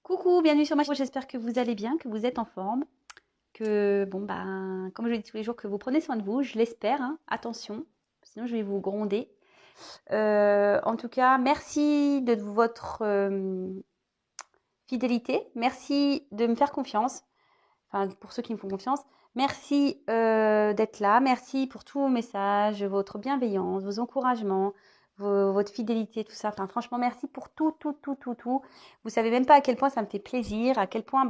Coucou, bienvenue sur ma chaîne. J'espère que vous allez bien, que vous êtes en forme, que, comme je le dis tous les jours, que vous prenez soin de vous. Je l'espère, hein. Attention, sinon je vais vous gronder. En tout cas, merci de votre fidélité. Merci de me faire confiance. Enfin, pour ceux qui me font confiance. Merci d'être là. Merci pour tous vos messages, votre bienveillance, vos encouragements, votre fidélité, tout ça. Enfin, franchement, merci pour tout, tout, tout, tout, tout. Vous savez même pas à quel point ça me fait plaisir, à quel point,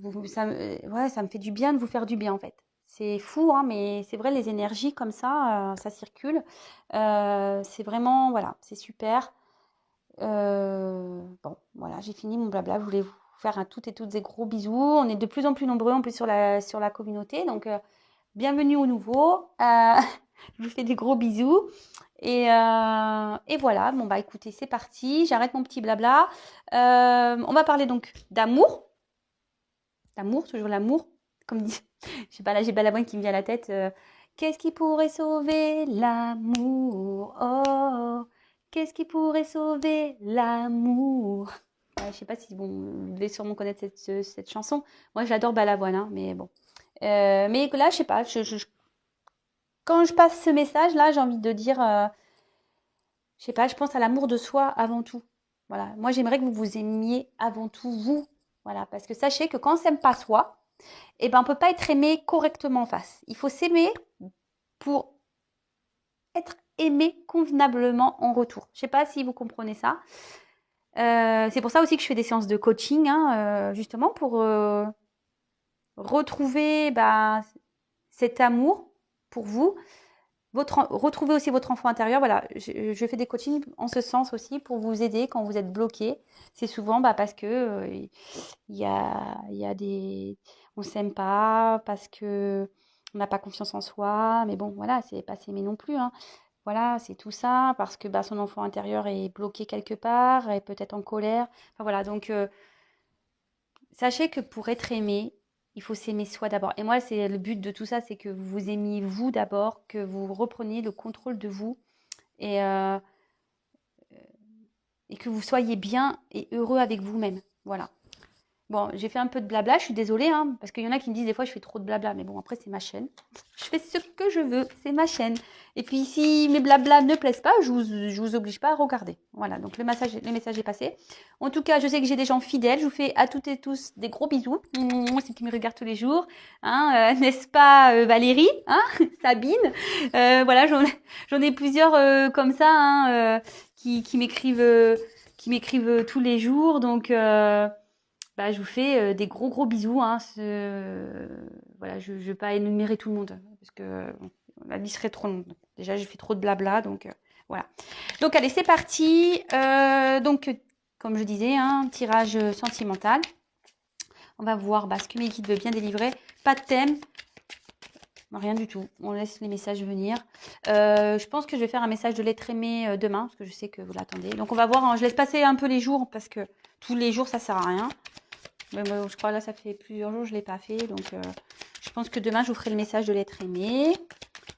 ouais, ça me fait du bien de vous faire du bien, en fait. C'est fou, hein, mais c'est vrai, les énergies comme ça circule. C'est vraiment, voilà, c'est super. Bon, voilà, j'ai fini mon blabla. Je voulais vous faire un toutes et toutes des gros bisous. On est de plus en plus nombreux en plus sur la communauté. Donc, bienvenue aux nouveaux. Je vous fais des gros bisous. Et voilà, bon bah écoutez, c'est parti. J'arrête mon petit blabla. On va parler donc d'amour. L'amour, toujours l'amour. Comme dit, je sais pas, là j'ai Balavoine qui me vient à la tête. Qu'est-ce qui pourrait sauver l'amour? Oh, qu'est-ce qui pourrait sauver l'amour? Je sais pas si vous devez sûrement connaître cette chanson. Moi j'adore Balavoine, hein, mais bon. Mais là, je sais pas, quand je passe ce message, là, j'ai envie de dire, je sais pas, je pense à l'amour de soi avant tout. Voilà, moi j'aimerais que vous vous aimiez avant tout vous. Voilà, parce que sachez que quand on s'aime pas soi, eh ben, on peut pas être aimé correctement en face. Il faut s'aimer pour être aimé convenablement en retour. Je sais pas si vous comprenez ça. C'est pour ça aussi que je fais des séances de coaching, hein, justement pour retrouver cet amour pour vous. Retrouver aussi votre enfant intérieur. Voilà, je fais des coachings en ce sens aussi pour vous aider quand vous êtes bloqué. C'est souvent parce que il y a des, on s'aime pas, parce que on n'a pas confiance en soi. Mais bon, voilà, c'est pas s'aimer non plus, hein. Voilà, c'est tout ça parce que son enfant intérieur est bloqué quelque part, est peut-être en colère. Enfin voilà, donc sachez que pour être aimé, il faut s'aimer soi d'abord. Et moi, c'est le but de tout ça, c'est que vous vous aimiez vous d'abord, que vous repreniez le contrôle de vous et, euh, et que vous soyez bien et heureux avec vous-même. Voilà. Bon, j'ai fait un peu de blabla, je suis désolée, hein, parce qu'il y en a qui me disent des fois je fais trop de blabla, mais bon, après c'est ma chaîne. Je fais ce que je veux, c'est ma chaîne. Et puis si mes blabla ne plaisent pas, je vous oblige pas à regarder. Voilà, donc le message est passé. En tout cas, je sais que j'ai des gens fidèles, je vous fais à toutes et tous des gros bisous. C'est qui me regardent tous les jours, hein, n'est-ce pas Valérie, hein, Sabine, voilà, j'en ai plusieurs comme ça, hein, qui m'écrivent tous les jours, donc je vous fais des gros gros bisous, hein. Voilà, je ne vais pas énumérer tout le monde parce que la liste serait trop longue. Déjà, j'ai fait trop de blabla, donc voilà. Donc allez, c'est parti. Comme je disais, hein, tirage sentimental. On va voir ce que mes guides veulent bien délivrer. Pas de thème, rien du tout. On laisse les messages venir. Je pense que je vais faire un message de l'être aimé demain parce que je sais que vous l'attendez. Donc on va voir, hein. Je laisse passer un peu les jours parce que tous les jours ça sert à rien. Mais je crois là, ça fait plusieurs jours que je ne l'ai pas fait. Donc, je pense que demain, je vous ferai le message de l'être aimé.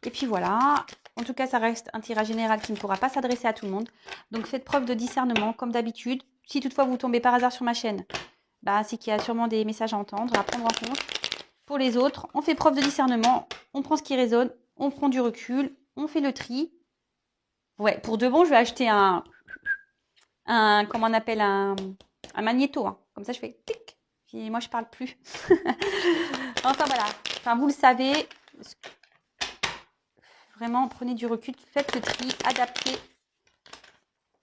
Et puis voilà. En tout cas, ça reste un tirage général qui ne pourra pas s'adresser à tout le monde. Donc, faites preuve de discernement, comme d'habitude. Si toutefois vous tombez par hasard sur ma chaîne, c'est qu'il y a sûrement des messages à entendre, à prendre en compte. Pour les autres, on fait preuve de discernement. On prend ce qui résonne. On prend du recul. On fait le tri. Ouais, pour de bon, je vais acheter comment on appelle, un magnéto, hein. Comme ça, je fais tic. Puis moi, je parle plus. Enfin, voilà. Enfin, vous le savez. Vraiment, prenez du recul, faites le tri, adaptez.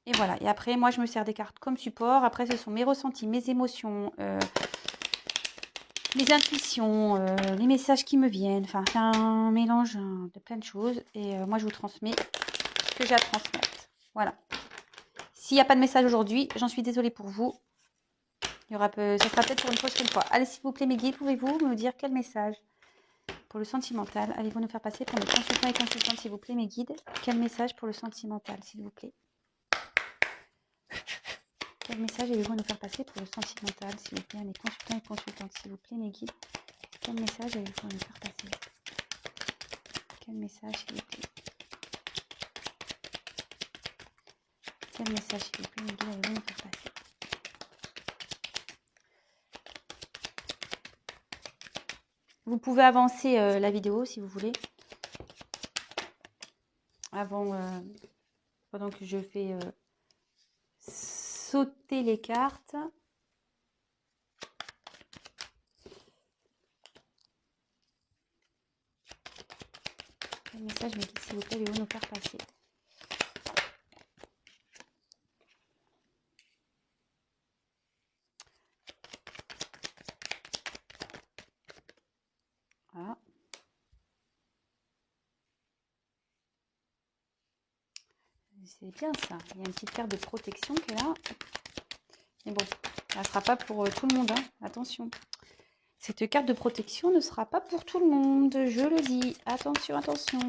Et voilà. Et après, moi, je me sers des cartes comme support. Après, ce sont mes ressentis, mes émotions, mes intuitions, les messages qui me viennent. Enfin, c'est un mélange de plein de choses. Et moi, je vous transmets ce que j'ai à transmettre. Voilà. S'il n'y a pas de message aujourd'hui, j'en suis désolée pour vous. Ça sera peut-être pour une prochaine fois. Allez, s'il vous plaît, mes guides, pouvez-vous me dire quel message pour le sentimental allez-vous nous faire passer pour nos consultants et consultantes, s'il vous plaît, mes guides? Quel message pour le sentimental, s'il vous plaît? Quel message allez-vous nous faire passer pour le sentimental, s'il vous plaît, à mes consultants et consultantes, s'il vous plaît, mes guides? Quel message allez-vous nous faire passer? Quel message, s'il vous plaît? Quel message s'il vous plaît, me guide avec vous, me faire passer. Vous pouvez avancer la vidéo si vous voulez. Avant, pendant que je fais sauter les cartes. Quel message me guide s'il vous plaît, allez-vous nous faire passer. Voilà. C'est bien ça. Il y a une petite carte de protection qui est là. Mais bon, elle ne sera pas pour tout le monde. Hein. Attention. Cette carte de protection ne sera pas pour tout le monde. Je le dis. Attention, attention.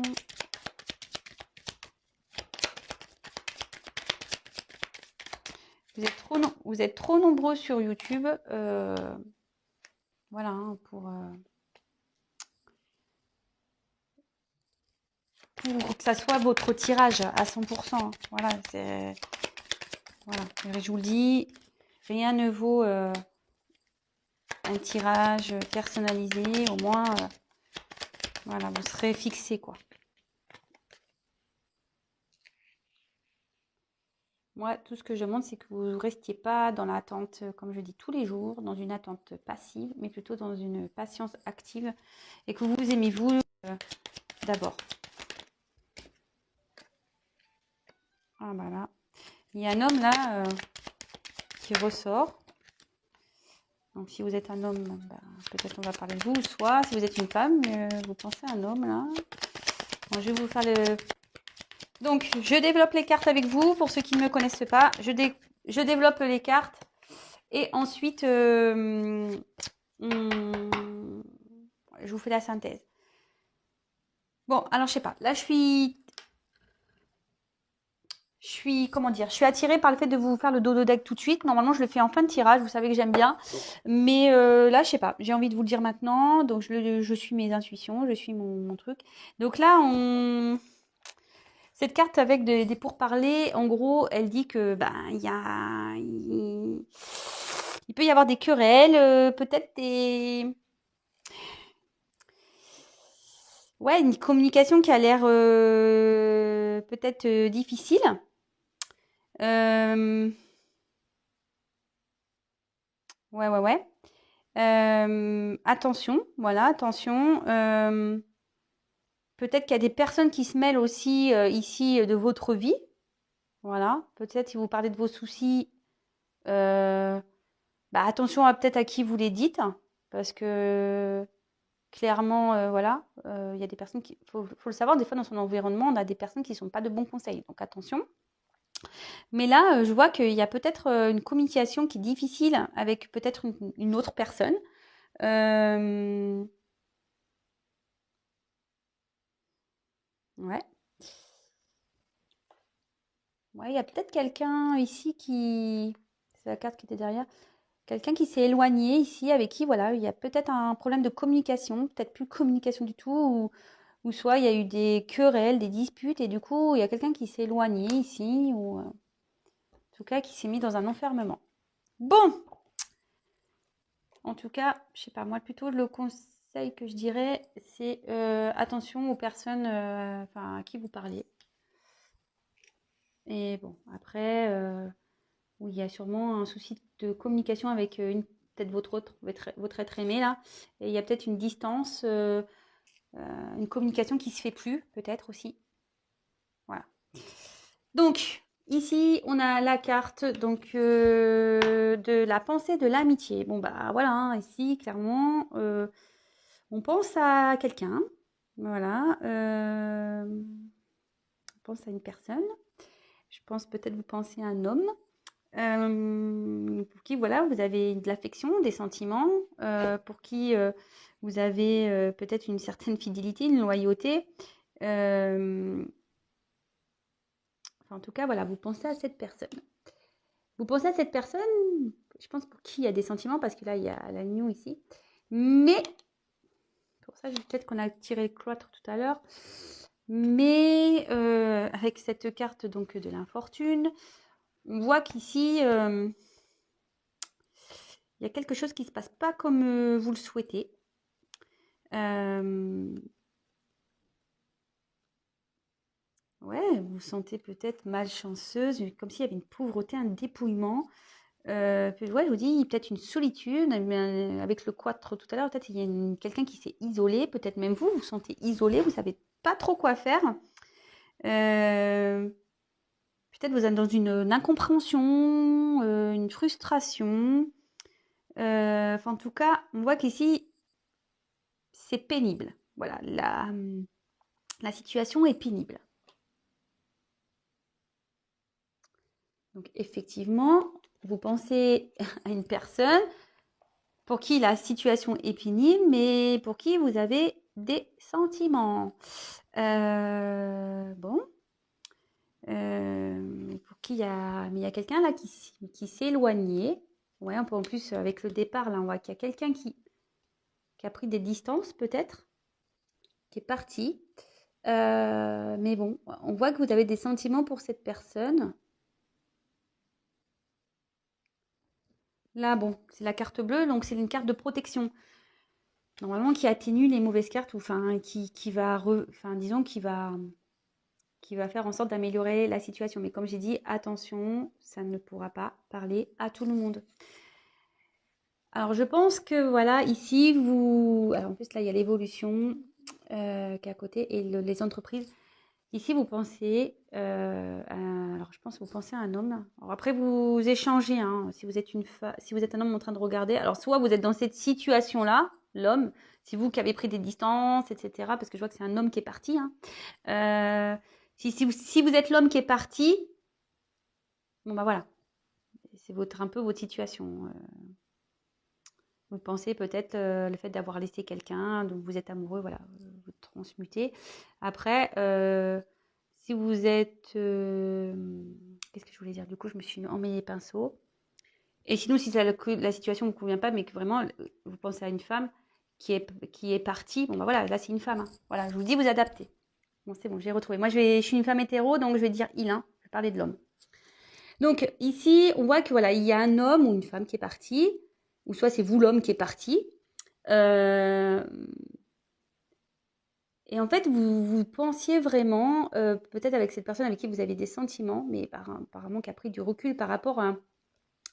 Vous êtes trop nombreux sur YouTube. Voilà, hein, pour que ça soit votre tirage à 100%. Voilà, c'est... Voilà, je vous le dis, rien ne vaut un tirage personnalisé. Au moins, voilà, vous serez fixé, quoi. Moi, tout ce que je demande, c'est que vous ne restiez pas dans l'attente, comme je dis tous les jours, dans une attente passive, mais plutôt dans une patience active et que vous aimez vous d'abord. Ah, voilà. Il y a un homme là qui ressort. Donc, si vous êtes un homme, bah, peut-être on va parler de vous, soit si vous êtes une femme, vous pensez à un homme là. Bon, je vais vous faire le... Donc, je développe les cartes avec vous. Pour ceux qui ne me connaissent pas, je développe les cartes. Et ensuite, je vous fais la synthèse. Bon, alors, je sais pas. Là, je suis, comment dire, je suis attirée par le fait de vous faire le dodo deck tout de suite. Normalement, je le fais en fin de tirage. Vous savez que j'aime bien. Mais là, je sais pas. J'ai envie de vous le dire maintenant. Donc, je suis mes intuitions. Je suis mon truc. Donc là, cette carte avec des pourparlers, en gros, elle dit que il peut y avoir des querelles, peut-être ouais, une communication qui a l'air peut-être difficile. Ouais. Attention, voilà, attention. Peut-être qu'il y a des personnes qui se mêlent aussi ici de votre vie. Voilà, peut-être si vous parlez de vos soucis, attention peut-être à qui vous les dites, parce que clairement, voilà, il y a des personnes qui, faut le savoir, des fois dans son environnement, on a des personnes qui ne sont pas de bons conseils, donc attention. Mais là, je vois qu'il y a peut-être une communication qui est difficile avec peut-être une autre personne. Ouais. Ouais, il y a peut-être quelqu'un ici qui... C'est la carte qui était derrière. Quelqu'un qui s'est éloigné ici, avec qui, voilà, il y a peut-être un problème de communication, peut-être plus de communication du tout, ou soit il y a eu des querelles, des disputes, et du coup, il y a quelqu'un qui s'est éloigné ici, ou en tout cas, qui s'est mis dans un enfermement. Bon! En tout cas, je sais pas, moi, plutôt le conseil que je dirais, c'est attention aux personnes à qui vous parlez. Et bon, après... où il y a sûrement un souci de communication avec peut-être votre être aimé là. Et il y a peut-être une distance, une communication qui se fait plus, peut-être aussi. Voilà. Donc, ici, on a la carte donc, de la pensée de l'amitié. Bon, bah voilà, hein, ici, clairement, on pense à quelqu'un. Voilà. On pense à une personne. Je pense peut-être vous pensez à un homme. Pour qui voilà, vous avez de l'affection, des sentiments, pour qui vous avez peut-être une certaine fidélité, une loyauté. En tout cas, voilà, vous pensez à cette personne. Vous pensez à cette personne, je pense pour qui il y a des sentiments, parce que là, il y a la New ici. Mais, pour ça, peut-être qu'on a tiré le cloître tout à l'heure. Mais avec cette carte donc de l'infortune, on voit qu'ici, il y a quelque chose qui ne se passe pas comme vous le souhaitez. Ouais, vous vous sentez peut-être malchanceuse, comme s'il y avait une pauvreté, un dépouillement. Puis ouais, je vous dis, peut-être une solitude, mais avec le quattro tout à l'heure, peut-être il y a quelqu'un qui s'est isolé, peut-être même vous vous sentez isolé, vous savez pas trop quoi faire. Peut-être vous êtes dans une incompréhension, une frustration. Enfin, en tout cas, on voit qu'ici, c'est pénible. Voilà, la situation est pénible. Donc, effectivement, vous pensez à une personne pour qui la situation est pénible, mais pour qui vous avez des sentiments. Bon. Pour qui il y a quelqu'un là qui s'est éloigné. Ouais, en plus, avec le départ, là, on voit qu'il y a quelqu'un qui a pris des distances, peut-être, qui est parti. Mais bon, on voit que vous avez des sentiments pour cette personne. Là, bon, c'est la carte bleue, donc c'est une carte de protection. Normalement, qui atténue les mauvaises cartes, ou enfin, qui va, disons, qui va faire en sorte d'améliorer la situation. Mais comme j'ai dit, attention, ça ne pourra pas parler à tout le monde. Alors, je pense que voilà, ici, alors, en plus, là, il y a l'évolution qui est à côté et les entreprises. Ici, vous pensez, alors je pense que vous pensez à un homme. Alors après, vous échangez, hein, si vous êtes si vous êtes un homme en train de regarder. Alors soit vous êtes dans cette situation-là, l'homme, c'est vous qui avez pris des distances, etc. Parce que je vois que c'est un homme qui est parti. Hein. Si vous êtes l'homme qui est parti, bon bah voilà, c'est un peu votre situation. Vous pensez peut-être le fait d'avoir laissé quelqu'un, donc vous êtes amoureux, voilà, vous transmutez. Après, si vous êtes... qu'est-ce que je voulais dire? Du coup, je me suis emmêlé les pinceaux. Et sinon, si la situation ne vous convient pas, mais que vraiment, vous pensez à une femme qui est partie, bon, bah voilà, là, c'est une femme. Hein. Voilà, je vous dis, vous adaptez. Bon, c'est bon, j'ai retrouvé. Moi, je suis une femme hétéro, donc je vais dire il, hein. Je vais parler de l'homme. Donc, ici, on voit que voilà, il y a un homme ou une femme qui est parti, ou soit c'est vous l'homme qui est parti. Et en fait, vous pensiez vraiment, peut-être avec cette personne avec qui vous avez des sentiments, mais apparemment qui a pris du recul par rapport à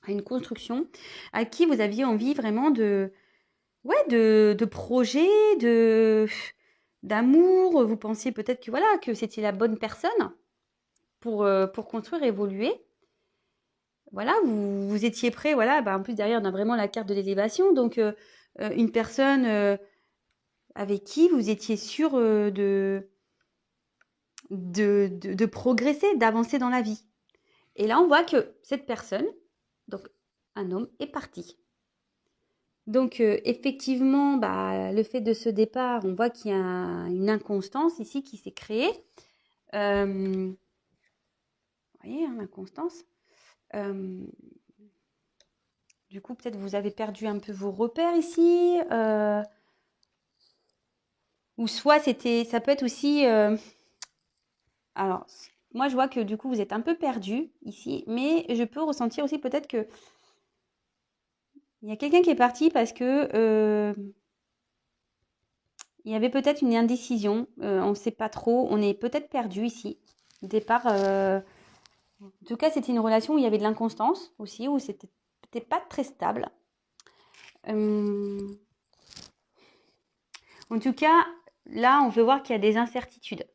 une construction, à qui vous aviez envie vraiment de projets, d'amour. Vous pensiez peut-être que voilà, que c'était la bonne personne pour construire, évoluer. Voilà, vous étiez prêt, voilà. Bah, en plus, derrière, on a vraiment la carte de l'élévation. Donc, une personne avec qui vous étiez sûr de progresser, d'avancer dans la vie. Et là, on voit que cette personne, donc un homme, est parti. Donc, effectivement, bah, le fait de ce départ, on voit qu'il y a une inconstance ici qui s'est créée. Vous voyez, hein, l'inconstance. Du coup, peut-être vous avez perdu un peu vos repères ici. Ou soit ça peut être aussi... alors, moi, je vois que du coup, vous êtes un peu perdu ici, mais je peux ressentir aussi peut-être que il y a quelqu'un qui est parti parce que il y avait peut-être une indécision. On ne sait pas trop. On est peut-être perdu ici. Au départ, en tout cas, c'était une relation où il y avait de l'inconstance aussi, où c'était peut-être pas très stable. En tout cas, là, on peut voir qu'il y a des incertitudes.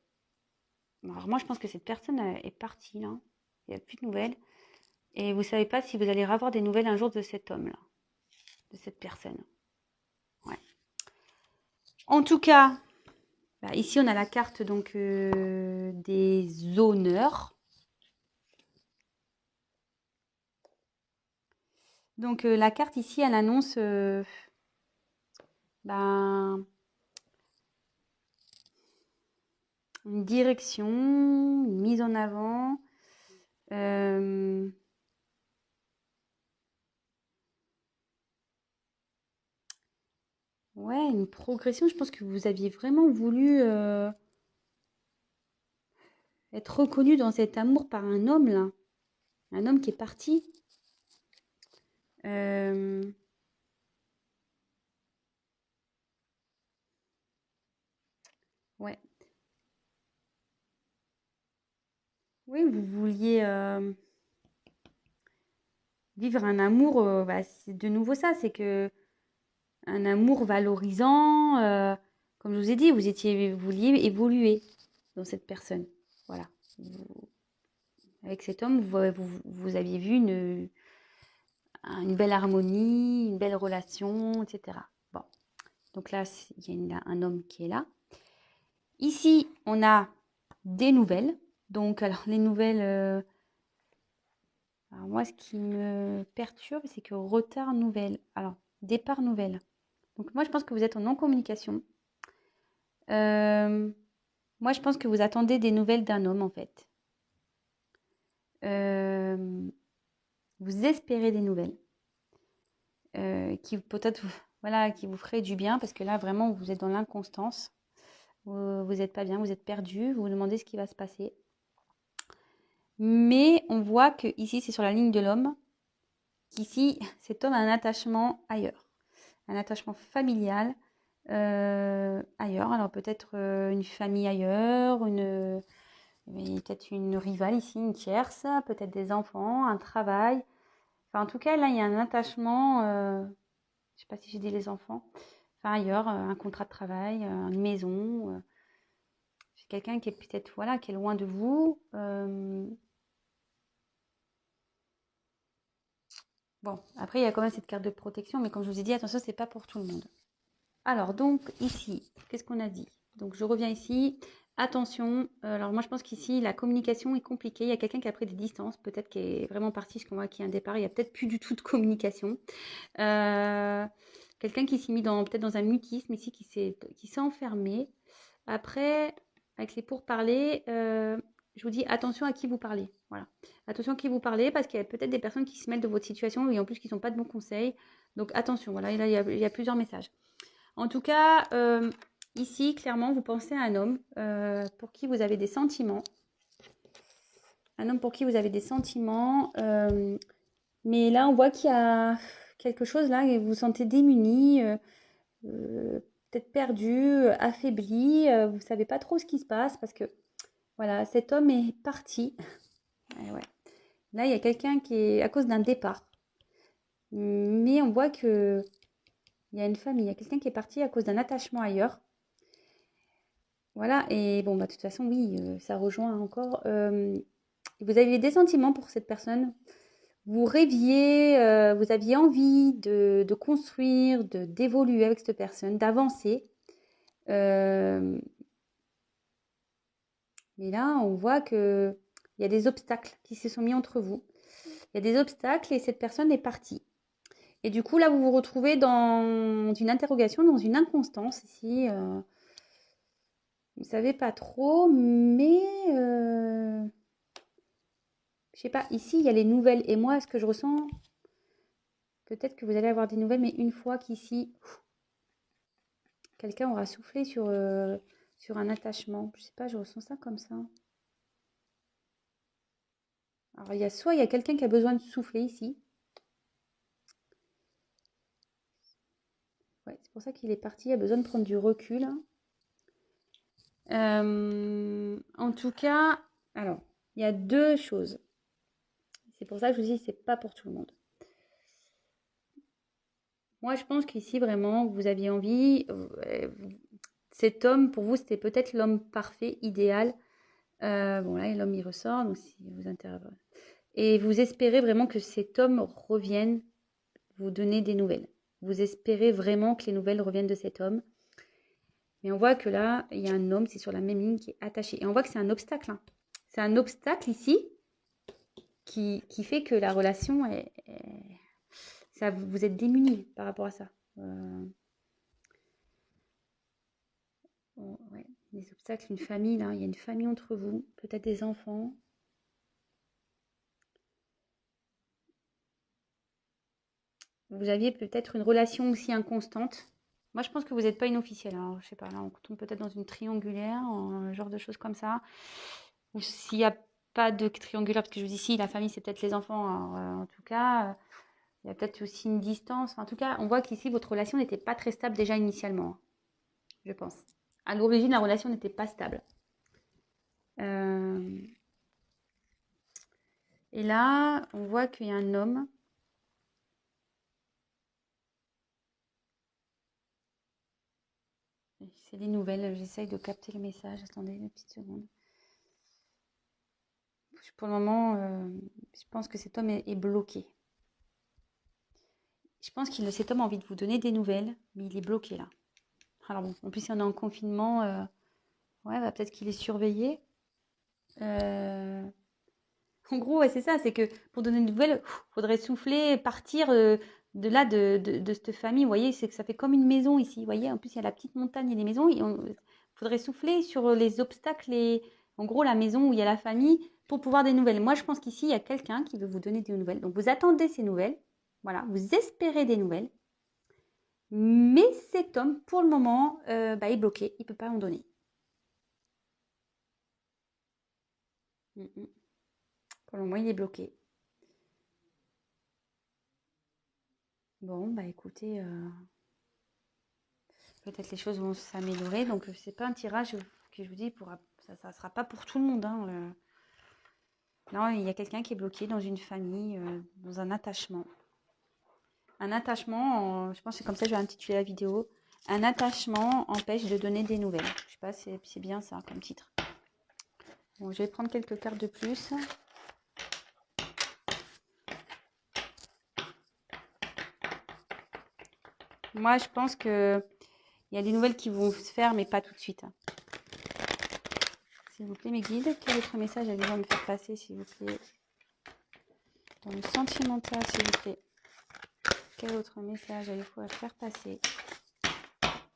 Alors moi, je pense que cette personne est partie là. Il n'y a plus de nouvelles. Et vous ne savez pas si vous allez avoir des nouvelles un jour de cet homme-là, de cette personne. Ouais. En tout cas, bah, ici, on a la carte donc des honneurs. Donc, la carte ici, elle annonce ben, une direction, une mise en avant. Ouais, une progression. Je pense que vous aviez vraiment voulu être reconnu dans cet amour par un homme, là. Un homme qui est parti. Ouais. Oui, vous vouliez vivre un amour, bah, c'est de nouveau ça, c'est que un amour valorisant, comme je vous ai dit, vous vouliez évoluer dans cette personne. Voilà. Avec cet homme, vous aviez vu une belle harmonie, une belle relation, etc. Bon, donc là, il y a un homme qui est là. Ici, on a des nouvelles. Donc, alors, les nouvelles... alors, moi, ce qui me perturbe, c'est que retard nouvelle. Alors, départ nouvelle. Donc, moi, je pense que vous êtes en non-communication. Moi, je pense que vous attendez des nouvelles d'un homme, en fait. Vous espérez des nouvelles qui peut-être voilà, qui vous feraient du bien parce que là, vraiment, vous êtes dans l'inconstance. Vous n'êtes pas bien, vous êtes perdu, vous vous demandez ce qui va se passer. Mais on voit que ici, c'est sur la ligne de l'homme, qu'ici, cet homme a un attachement ailleurs, un attachement familial ailleurs. Alors peut-être une famille ailleurs, peut-être une rivale ici, une tierce, peut-être des enfants, un travail. Enfin, en tout cas, là, il y a un attachement, je ne sais pas si j'ai dit les enfants, enfin ailleurs, un contrat de travail, une maison. C'est quelqu'un qui est peut-être, voilà, qui est loin de vous. Bon, après, il y a quand même cette carte de protection, mais comme je vous ai dit, attention, c'est pas pour tout le monde. Alors, donc, ici, qu'est-ce qu'on a dit? Donc, je reviens ici. Attention, alors moi, je pense qu'ici, la communication est compliquée. Il y a quelqu'un qui a pris des distances, peut-être qui est vraiment parti, parce qu'on voit qu'il y a un départ. Il n'y a peut-être plus du tout de communication. Quelqu'un qui s'est mis peut-être dans un mutisme ici, qui s'est enfermé. Après, avec les pourparlers, je vous dis attention à qui vous parlez. Voilà. Attention à qui vous parlez parce qu'il y a peut-être des personnes qui se mêlent de votre situation et en plus qui ne sont pas de bons conseils. Donc attention, voilà, là, il y a plusieurs messages. En tout cas, ici, clairement, vous pensez à un homme pour qui vous avez des sentiments. Un homme pour qui vous avez des sentiments. Mais là, on voit qu'il y a quelque chose là et vous vous sentez démuni. Peut-être perdu, affaibli, vous ne savez pas trop ce qui se passe parce que voilà, cet homme est parti. Et ouais. Là, il y a quelqu'un qui est à cause d'un départ. Mais on voit que il y a une famille, il y a quelqu'un qui est parti à cause d'un attachement ailleurs. Voilà, et bon, bah, de toute façon, oui, ça rejoint encore. Vous aviez des sentiments pour cette personne. Vous rêviez, vous aviez envie de construire, d'évoluer avec cette personne, d'avancer. Mais là, on voit qu'il y a des obstacles qui se sont mis entre vous. Il y a des obstacles et cette personne est partie. Et du coup, là, vous vous retrouvez dans une interrogation, dans une inconstance ici. Vous ne savez pas trop, mais je sais pas. Ici, il y a les nouvelles. Et moi, ce que je ressens, peut-être que vous allez avoir des nouvelles, mais une fois qu'ici, quelqu'un aura soufflé sur un attachement. Je sais pas, je ressens ça comme ça. Alors, il y a quelqu'un qui a besoin de souffler ici. Ouais, c'est pour ça qu'il est parti. Il a besoin de prendre du recul. En tout cas, alors, il y a deux choses. C'est pour ça que je vous dis, c'est pas pour tout le monde. Moi, je pense qu'ici, vraiment, vous aviez envie. Cet homme, pour vous, c'était peut-être l'homme parfait, idéal. Bon, là, l'homme, il ressort, donc si vous intéressez. Et vous espérez vraiment que cet homme revienne vous donner des nouvelles. Vous espérez vraiment que les nouvelles reviennent de cet homme. Mais on voit que là, il y a un homme, c'est sur la même ligne, qui est attaché. Et on voit que c'est un obstacle. Hein. C'est un obstacle ici qui fait que la relation ça, vous êtes démunis par rapport à ça. Ouais, des obstacles, une famille, là, il y a une famille entre vous, peut-être des enfants. Vous aviez peut-être une relation aussi inconstante. Moi, je pense que vous n'êtes pas une officielle. Alors, je sais pas, là, on tombe peut-être dans une triangulaire, un genre de choses comme ça. Ou s'il y a pas de triangulaire, parce que je vous dis ici, la famille, c'est peut-être les enfants. Alors, en tout cas, il y a peut-être aussi une distance. Enfin, en tout cas, on voit qu'ici, votre relation n'était pas très stable déjà initialement, hein, je pense. À l'origine, la relation n'était pas stable. Et là, on voit qu'il y a un homme. C'est des nouvelles. J'essaye de capter le message. Attendez une petite seconde. Pour le moment, je pense que cet homme est bloqué. Je pense que cet homme a envie de vous donner des nouvelles, mais il est bloqué là. Alors bon, en plus, si on est en confinement, ouais, bah, peut-être qu'il est surveillé. En gros, ouais, c'est ça, c'est que pour donner des nouvelles, il faudrait souffler, partir de là, de cette famille. Vous voyez, c'est que ça fait comme une maison ici. Vous voyez, en plus, il y a la petite montagne et les maisons. Il faudrait souffler sur les obstacles et en gros, la maison où il y a la famille pour pouvoir des nouvelles. Moi, je pense qu'ici, il y a quelqu'un qui veut vous donner des nouvelles. Donc, vous attendez ces nouvelles. Voilà, vous espérez des nouvelles. Mais cet homme, pour le moment, est bloqué. Il ne peut pas en donner. Pour le moment, il est bloqué. Bon, bah écoutez, peut-être les choses vont s'améliorer. Donc, c'est pas un tirage que je vous dis, ça ne sera pas pour tout le monde. Hein, Non, il y a quelqu'un qui est bloqué dans une famille, dans un attachement. Un attachement, je pense que c'est comme ça que je vais intituler la vidéo. Un attachement empêche de donner des nouvelles. Je sais pas, c'est bien ça comme titre. Bon, je vais prendre quelques cartes de plus. Moi, je pense que il y a des nouvelles qui vont se faire, mais pas tout de suite. S'il vous plaît, mes guides, quel autre message allez-vous me faire passer, s'il vous plaît? Dans le sentimental, s'il vous plaît. Quel autre message allez-vous faire passer?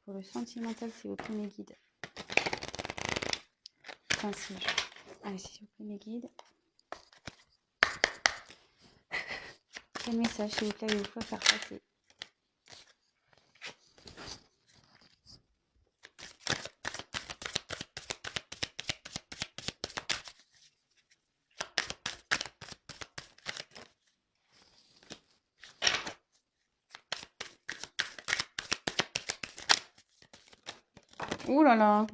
Pour le sentimental, s'il vous plaît, mes guides. Ainsi. Allez, s'il vous plaît, mes guides. Quel message, s'il vous plaît, allez-vous faire passer? Ouh là là.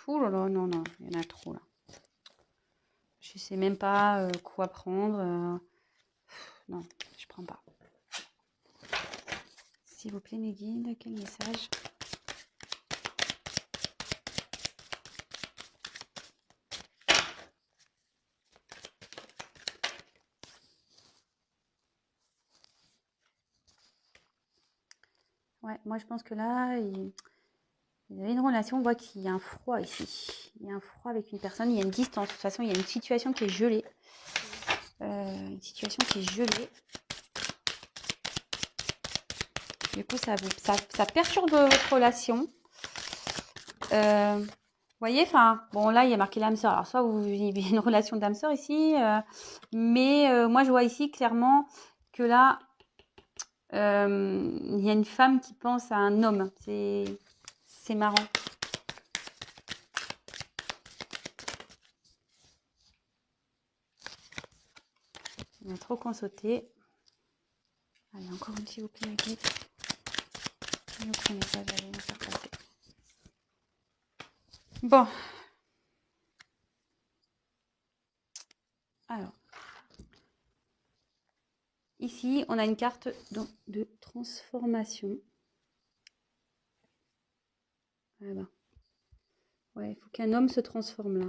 Ouh là là, non, non, il y en a trop là. Je sais même pas quoi prendre. Non, je prends pas. S'il vous plaît, mes guides, quel message? Ouais, moi je pense que là, il y avait une relation, on voit qu'il y a un froid ici. Il y a un froid avec une personne, il y a une distance. De toute façon, il y a une situation qui est gelée. Une situation qui est gelée. Du coup, ça perturbe votre relation. Vous voyez, enfin, bon, là, il y a marqué l'âme sœur. Alors, soit vous vivez une relation d'âme sœur ici, mais moi, je vois ici clairement que là, il y a une femme qui pense à un homme. C'est marrant. On a trop qu'on sauter. Allez, encore une, s'il vous plaît, mes guides. Un autre message, allez, nous faire passer. Bon. Alors. Ici, on a une carte de transformation. Ah ben. Ouais, il faut qu'un homme se transforme là.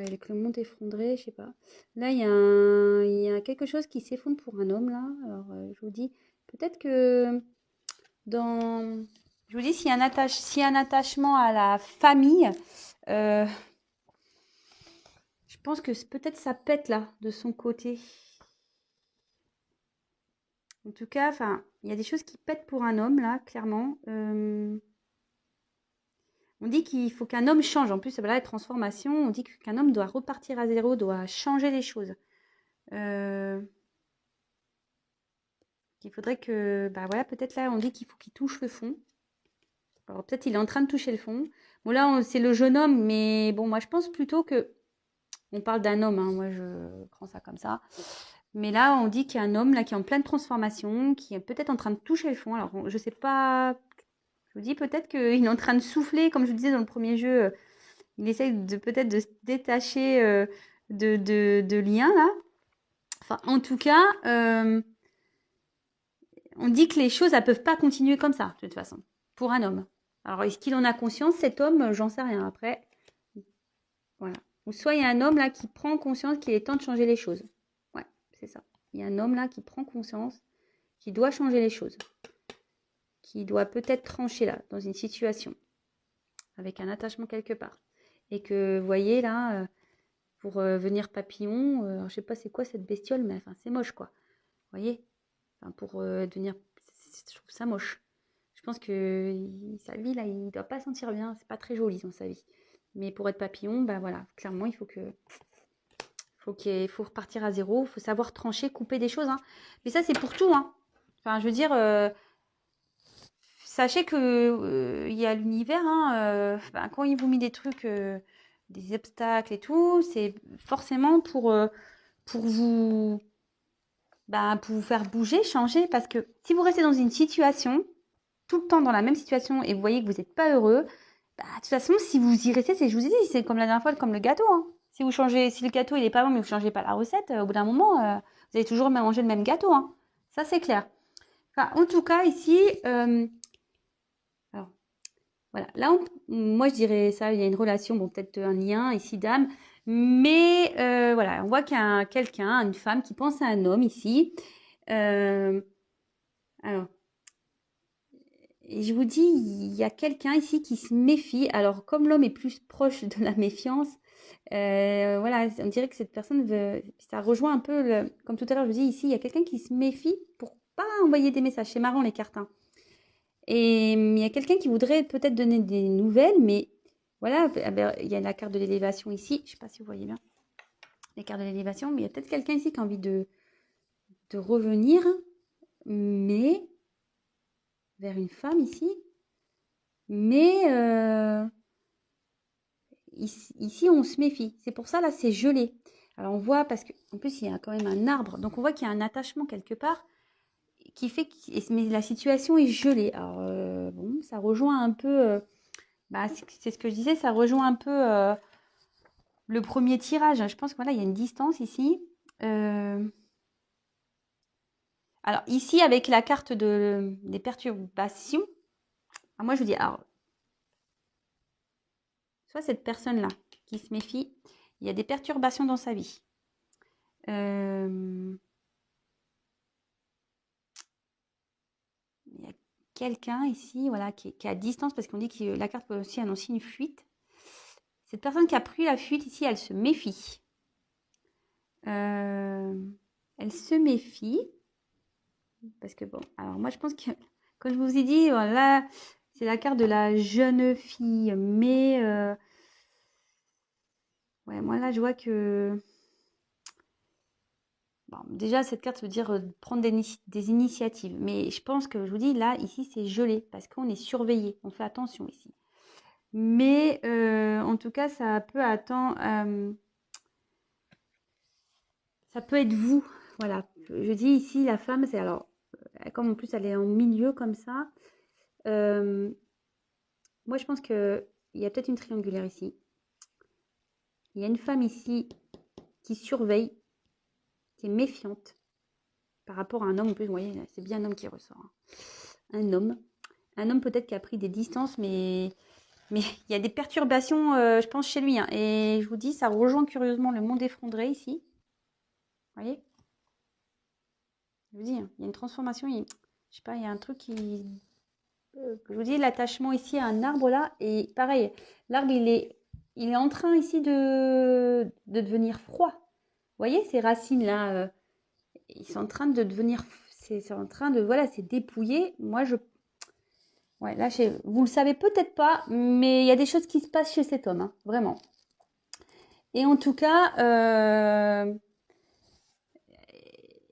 Avec le monde effondré, je sais pas. Là, il y a quelque chose qui s'effondre pour un homme là. Alors, je vous dis, peut-être que dans... Je vous dis, s'il y a un attachement à la famille, je pense que peut-être ça pète là, de son côté. En tout cas, enfin, il y a des choses qui pètent pour un homme là, clairement. On dit qu'il faut qu'un homme change. En plus, voilà, la transformation, on dit qu'un homme doit repartir à zéro, doit changer les choses. Il faudrait que, bah voilà, peut-être là, on dit qu'il faut qu'il touche le fond. Alors peut-être il est en train de toucher le fond. Bon, là, c'est le jeune homme, mais bon, moi, je pense plutôt que... On parle d'un homme, hein, moi, je prends ça comme ça. Mais là, on dit qu'il y a un homme là qui est en pleine transformation, qui est peut-être en train de toucher le fond. Alors, je sais pas... Je vous dis peut-être qu'il est en train de souffler, comme je vous disais dans le premier jeu. Il essaye peut-être de se détacher de liens, là. Enfin, en tout cas, on dit que les choses, elles peuvent pas continuer comme ça, de toute façon, pour un homme. Alors, est-ce qu'il en a conscience, cet homme? J'en sais rien. Après, voilà. Ou soit il y a un homme là qui prend conscience qu'il est temps de changer les choses. Ouais, c'est ça. Il y a un homme là qui prend conscience qu'il doit changer les choses. Qui doit peut-être trancher là, dans une situation, avec un attachement quelque part. Et que, vous voyez là, pour venir papillon, alors, je sais pas c'est quoi cette bestiole, mais enfin, c'est moche quoi. Vous voyez, enfin, pour devenir... Je trouve ça moche. Je pense que sa vie, là, il doit pas sentir bien. C'est pas très joli dans sa vie. Mais pour être papillon, ben voilà, clairement, il faut faut repartir à zéro. Il faut savoir trancher, couper des choses. Hein. Mais ça, c'est pour tout. Hein. Enfin, je veux dire, sachez que il y a l'univers. Hein, ben, quand il vous met des trucs, des obstacles et tout, c'est forcément pour vous, ben, pour vous faire bouger, changer. Parce que si vous restez dans une situation, tout le temps dans la même situation et vous voyez que vous n'êtes pas heureux, bah, de toute façon, si vous y restez, je vous ai dit, c'est comme la dernière fois, comme le gâteau. Hein. Si le gâteau il est pas bon, mais vous changez pas la recette, au bout d'un moment, vous allez toujours manger le même gâteau. Hein. Ça, c'est clair. Enfin, en tout cas, ici, alors, voilà. Là, moi, je dirais ça, il y a une relation, bon, peut-être un lien ici d'âme, mais voilà, on voit qu'il y a quelqu'un, une femme qui pense à un homme ici. Alors, et je vous dis, il y a quelqu'un ici qui se méfie. Alors, comme l'homme est plus proche de la méfiance, voilà, on dirait que cette personne veut... Ça rejoint un peu, comme tout à l'heure, je vous dis, ici, il y a quelqu'un qui se méfie pour pas envoyer des messages. C'est marrant, les cartes. Hein. Et il y a quelqu'un qui voudrait peut-être donner des nouvelles, mais voilà, il y a la carte de l'élévation ici. Je ne sais pas si vous voyez bien les cartes de l'élévation, mais il y a peut-être quelqu'un ici qui a envie de revenir, mais vers une femme ici. Mais ici, on se méfie. C'est pour ça, là, c'est gelé. Alors, on voit, parce qu'en plus, il y a quand même un arbre. Donc, on voit qu'il y a un attachement quelque part qui fait que mais la situation est gelée. Alors, bon, ça rejoint un peu... bah, c'est ce que je disais, ça rejoint un peu le premier tirage. Je pense que voilà, il y a une distance ici. Alors, ici, avec la carte des perturbations, moi, je vous dis, alors, soit cette personne-là qui se méfie, il y a des perturbations dans sa vie. Il y a quelqu'un ici, voilà, qui est à distance, parce qu'on dit que la carte peut aussi annoncer une fuite. Cette personne qui a pris la fuite ici, elle se méfie. Elle se méfie. Parce que bon, alors moi je pense que, comme je vous ai dit, voilà, c'est la carte de la jeune fille. Mais, ouais, moi là je vois que... Bon, déjà, cette carte veut dire prendre des initiatives. Mais je pense que, je vous dis, là, ici, c'est gelé. Parce qu'on est surveillé. On fait attention ici. Mais, en tout cas, ça peut attendre... ça peut être vous. Voilà. Je dis ici, la femme, c'est alors... Comme en plus, elle est en milieu comme ça. Moi, je pense qu'il y a peut-être une triangulaire ici. Il y a une femme ici qui surveille, qui est méfiante par rapport à un homme. En plus, vous voyez, c'est bien un homme qui ressort. Hein. Un homme peut-être qui a pris des distances, mais il y a des perturbations, je pense, chez lui. Hein. Et je vous dis, ça rejoint curieusement le monde effondré ici. Vous voyez? Je vous dis, hein, il y a une transformation. Je sais pas, il y a un truc qui... je vous dis, l'attachement ici à un arbre là. Et pareil, l'arbre, il est en train ici de devenir froid. Vous voyez, ces racines là, ils sont en train de devenir... C'est en train de... Voilà, c'est dépouillé. Moi, ouais, là, vous le savez peut-être pas, mais il y a des choses qui se passent chez cet homme, hein, vraiment. Et en tout cas,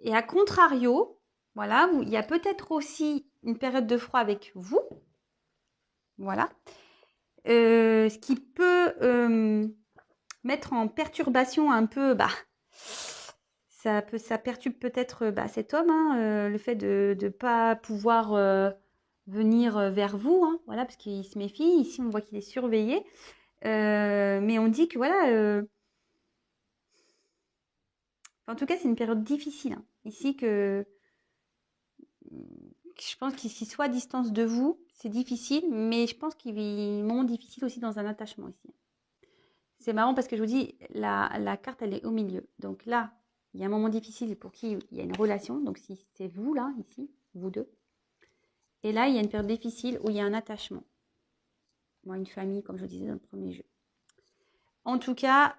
et à contrario, voilà, il y a peut-être aussi une période de froid avec vous. Voilà. Ce qui peut mettre en perturbation un peu, ça perturbe peut-être cet homme, hein, le fait de ne pas pouvoir venir vers vous, hein, voilà, parce qu'il se méfie. Ici, on voit qu'il est surveillé. Mais on dit que voilà, en tout cas, c'est une période difficile, hein. Ici, je pense qu'il soit à distance de vous, c'est difficile, mais je pense qu'il vit un moment difficile aussi dans un attachement ici. C'est marrant parce que je vous dis, la carte, elle est au milieu. Donc là, il y a un moment difficile pour qui il y a une relation. Donc si c'est vous, là, ici, vous deux. Et là, il y a une période difficile où il y a un attachement. Moi, une famille, comme je vous disais dans le premier jeu. En tout cas,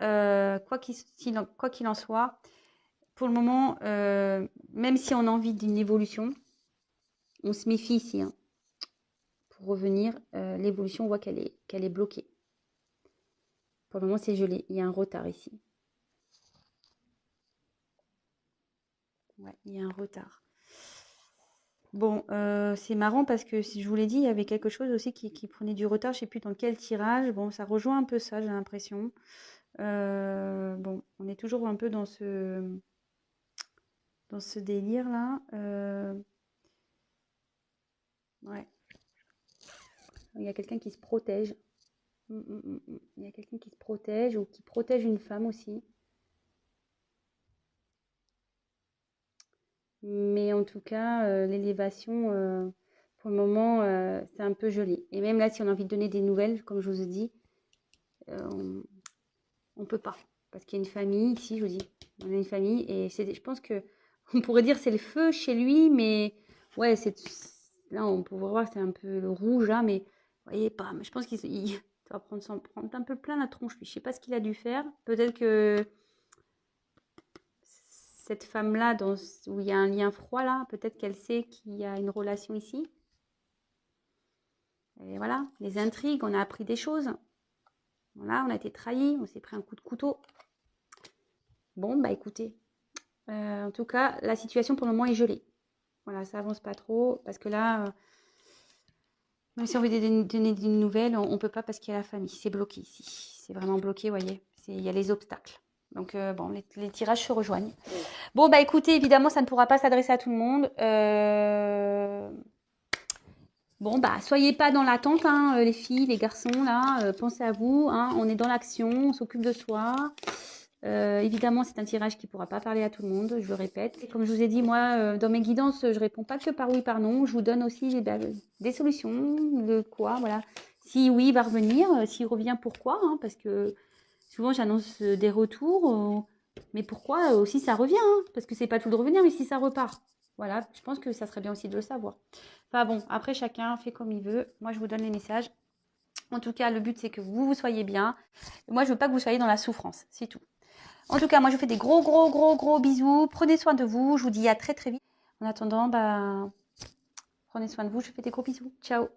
quoi qu'il en soit, pour le moment, même si on a envie d'une évolution, on se méfie ici, hein. Pour revenir, l'évolution, on voit qu'elle est bloquée. Pour le moment, c'est gelé. Il y a un retard ici. Ouais, il y a un retard. Bon, c'est marrant parce que si je vous l'ai dit, il y avait quelque chose aussi qui prenait du retard. Je ne sais plus dans quel tirage. Bon, ça rejoint un peu ça, j'ai l'impression. Bon, on est toujours un peu dans ce délire-là. Ouais. Il y a quelqu'un qui se protège. Il y a quelqu'un qui se protège ou qui protège une femme aussi. Mais en tout cas, l'élévation, pour le moment, c'est un peu gelé. Et même là, si on a envie de donner des nouvelles, comme je vous ai dit, on ne peut pas. Parce qu'il y a une famille ici, je vous dis. On a une famille et je pense que on pourrait dire c'est le feu chez lui, mais ouais, là, on pourrait voir c'est un peu le rouge, là, mais vous voyez pas. Mais je pense qu'il va s'en prendre un peu plein la tronche, lui. Je sais pas ce qu'il a dû faire. Peut-être que cette femme-là, où il y a un lien froid là, peut-être qu'elle sait qu'il y a une relation ici. Et voilà, les intrigues, on a appris des choses. Voilà, on a été trahis, on s'est pris un coup de couteau. Bon, bah écoutez, en tout cas, la situation pour le moment est gelée. Voilà, ça avance pas trop, parce que là, même si on veut donner des nouvelles, on ne peut pas parce qu'il y a la famille. C'est bloqué ici. C'est vraiment bloqué, vous voyez. Il y a les obstacles. Donc, bon, les tirages se rejoignent. Bon, bah écoutez, évidemment, ça ne pourra pas s'adresser à tout le monde. Bon, bah, soyez pas dans l'attente, hein, les filles, les garçons, là. Pensez à vous, hein, on est dans l'action, on s'occupe de soi. Évidemment, c'est un tirage qui ne pourra pas parler à tout le monde, je le répète. Et comme je vous ai dit, moi, dans mes guidances, je ne réponds pas que par oui, par non. Je vous donne aussi des solutions, de quoi, voilà. Si oui, il va revenir. S'il revient, pourquoi, hein, parce que souvent, j'annonce des retours. Mais pourquoi aussi ça revient, hein, parce que c'est pas tout de revenir, mais si ça repart. Voilà, je pense que ça serait bien aussi de le savoir. Enfin bon, après, chacun fait comme il veut. Moi, je vous donne les messages. En tout cas, le but, c'est que vous soyez bien. Moi, je veux pas que vous soyez dans la souffrance, c'est tout. En tout cas, moi, je vous fais des gros bisous. Prenez soin de vous. Je vous dis à très vite. En attendant, prenez soin de vous. Je vous fais des gros bisous. Ciao.